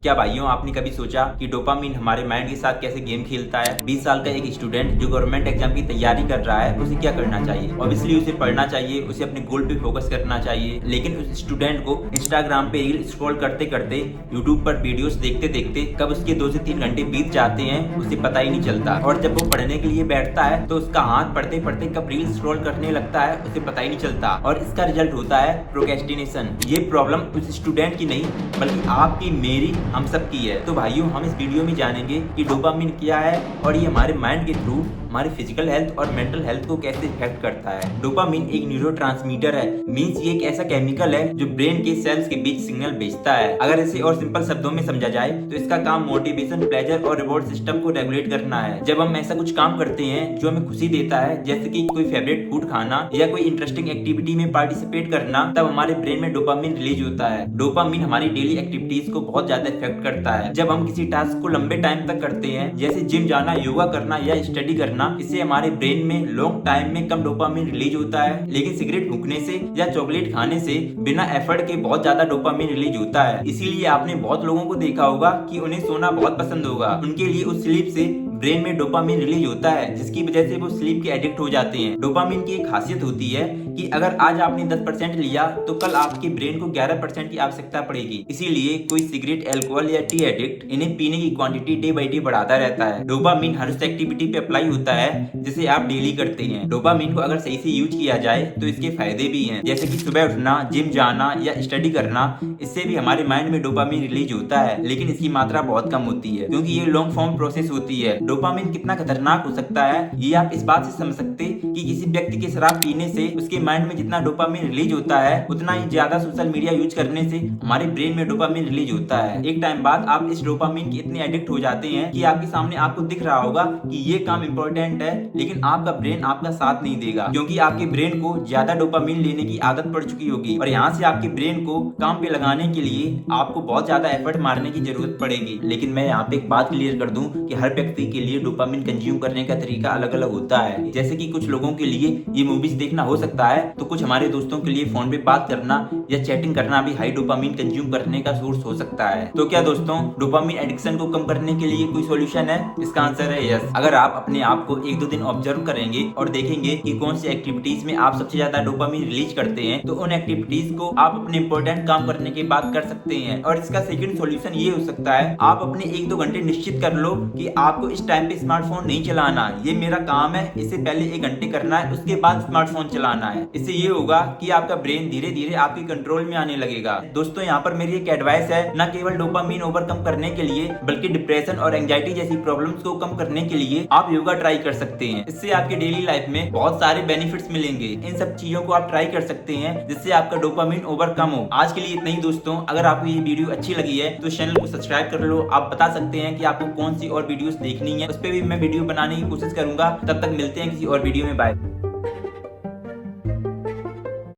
क्या भाइयों आपने कभी सोचा कि डोपामिन हमारे माइंड के साथ कैसे गेम खेलता है। 20 साल का एक स्टूडेंट जो गवर्नमेंट एग्जाम की तैयारी कर रहा है उसे क्या करना चाहिए। ऑब्वियसली उसे पढ़ना चाहिए, उसे अपने गोल पे फोकस करना चाहिए, लेकिन उस स्टूडेंट को इंस्टाग्राम पे रील स्क्रॉल करते करते, यूट्यूब पर वीडियोस देखते देखते कब उसके 2 से 3 घंटे बीत जाते हैं उसे पता ही नहीं चलता। और जब वो पढ़ने के लिए बैठता है तो उसका हाथ पढ़ते पढ़ते कब रील स्क्रॉल करने लगता है उसे पता ही नहीं चलता और इसका रिजल्ट होता है प्रोक्रेस्टिनेशन। ये प्रॉब्लम उस स्टूडेंट की नहीं बल्कि आपकी, मेरी, हम सब की है। तो भाइयों हम इस वीडियो में जानेंगे कि डोपामिन क्या है और ये हमारे माइंड के थ्रू हमारी फिजिकल हेल्थ और मेंटल हेल्थ को कैसे इफेक्ट करता है। डोपामिन एक न्यूरोट्रांसमीटर है, मींस ये एक ऐसा केमिकल है जो ब्रेन के सेल्स के बीच सिग्नल भेजता है। अगर इसे और सिंपल शब्दों में समझा जाए तो इसका काम मोटिवेशन, प्लेजर और रिवॉर्ड सिस्टम को रेगुलेट करना है। जब हम ऐसा कुछ काम करते हैं जो हमें खुशी देता है, जैसे कि कोई फेवरेट फूड खाना या कोई इंटरेस्टिंग एक्टिविटी में पार्टिसिपेट करना, तब हमारे ब्रेन में डोपामिन रिलीज होता है। डोपामिन हमारी डेली एक्टिविटीज को बहुत ज्यादा इफेक्ट करता है। जब हम किसी टास्क को लंबे टाइम तक करते हैं, जैसे जिम जाना, योगा करना या स्टडी करना, इससे हमारे ब्रेन में लॉन्ग टाइम में कम डोपामिन रिलीज होता है। लेकिन सिगरेट फूंकने से या चॉकलेट खाने से बिना एफर्ट के बहुत ज्यादा डोपामिन रिलीज होता है। इसीलिए आपने बहुत लोगों को देखा होगा कि उन्हें सोना बहुत पसंद होगा, उनके लिए उस स्लीप से ब्रेन में डोपामिन रिलीज होता है, जिसकी वजह से वो स्लीप के एडिक्ट हो जाते हैं। डोपामिन की एक खासियत होती है कि अगर आज आपने 10% लिया तो कल आपके ब्रेन को 11% की आवश्यकता पड़ेगी। इसीलिए कोई सिगरेट, अल्कोहल या टी एडिक्ट इन्हें पीने की क्वांटिटी डे बाई डे बढ़ाता रहता है। डोपामिन हर उस एक्टिविटी पे अप्लाई होता है जिसे आप डेली करते हैं। डोपामिन को अगर सही से यूज किया जाए तो इसके फायदे भी हैं, जैसे कि सुबह उठना, जिम जाना या स्टडी करना, इससे भी हमारे माइंड में डोपामिन रिलीज होता है, लेकिन इसकी मात्रा बहुत कम होती है क्योंकि ये लॉन्ग फॉर्म प्रोसेस होती है। डोपामिन कितना खतरनाक हो सकता है ये आप इस बात से समझ सकते कि किसी व्यक्ति के शराब पीने से उसके माइंड में जितना डोपामिन रिलीज होता है उतना ही ज्यादा सोशल मीडिया यूज करने से हमारे ब्रेन में डोपामिन रिलीज होता है। एक टाइम बाद आप इस डोपामिन के इतने एडिक्ट हो जाते हैं कि आपके सामने आपको दिख रहा होगा कि ये काम इंपॉर्टेंट है, लेकिन आपका ब्रेन आपका साथ नहीं देगा क्योंकि आपके ब्रेन को ज्यादा डोपामिन लेने की आदत पड़ चुकी होगी और यहाँ से आपके ब्रेन को काम पे लगाने के लिए आपको बहुत ज्यादा एफर्ट मारने की जरूरत पड़ेगी। लेकिन मैं यहाँ पे एक बात क्लियर कर दूं कि हर व्यक्ति के लिए डोपामिन कंज्यूम करने का तरीका अलग अलग होता है। जैसे कि कुछ लोगों के लिए ये मूवीज देखना हो सकता है, तो कुछ हमारे दोस्तों के लिए फोन पे बात करना या चैटिंग करना भी हाई डोपामिन कंज्यूम करने का सोर्स हो सकता है। तो क्या दोस्तों डोपामिन एडिक्शन को कम करने के लिए कोई सॉल्यूशन है? इसका आंसर है यस। अगर आप अपने आप को 1-2 दिन ऑब्जर्व करेंगे और देखेंगे कि कौन सी एक्टिविटीज में आप सबसे ज्यादा डोपामिन रिलीज करते हैं, तो उन एक्टिविटीज को आप अपने इंपॉर्टेंट काम करने के बाद कर सकते हैं। और इसका सेकंड सॉल्यूशन ये हो सकता है, आप अपने 1-2 घंटे निश्चित कर लो कि आपको इस टाइम पे स्मार्टफोन नहीं चलाना, ये मेरा काम है, इससे पहले 1 घंटे करना है, उसके बाद स्मार्टफोन चलाना है। इससे ये होगा कि आपका ब्रेन धीरे धीरे आपके कंट्रोल में आने लगेगा। दोस्तों यहाँ पर मेरी एक एडवाइस है, न केवल डोपामिन ओवरकम करने के लिए बल्कि डिप्रेशन और एंजाइटी जैसी प्रॉब्लम्स को कम करने के लिए आप योगा ट्राई कर सकते हैं। इससे आपके डेली लाइफ में बहुत सारे बेनिफिट्स मिलेंगे। इन सब चीजों को आप ट्राई कर सकते हैं जिससे आपका डोपामिन ओवरकम हो। आज के लिए इतना ही दोस्तों। अगर आपको ये वीडियो अच्छी लगी है तो चैनल को सब्सक्राइब कर लो। आप बता सकते हैं कि आपको कौन सी और वीडियोस देखनी है, उस पर भी मैं वीडियो बनाने की कोशिश करूंगा। तब तक मिलते हैं किसी और वीडियो में। बाय।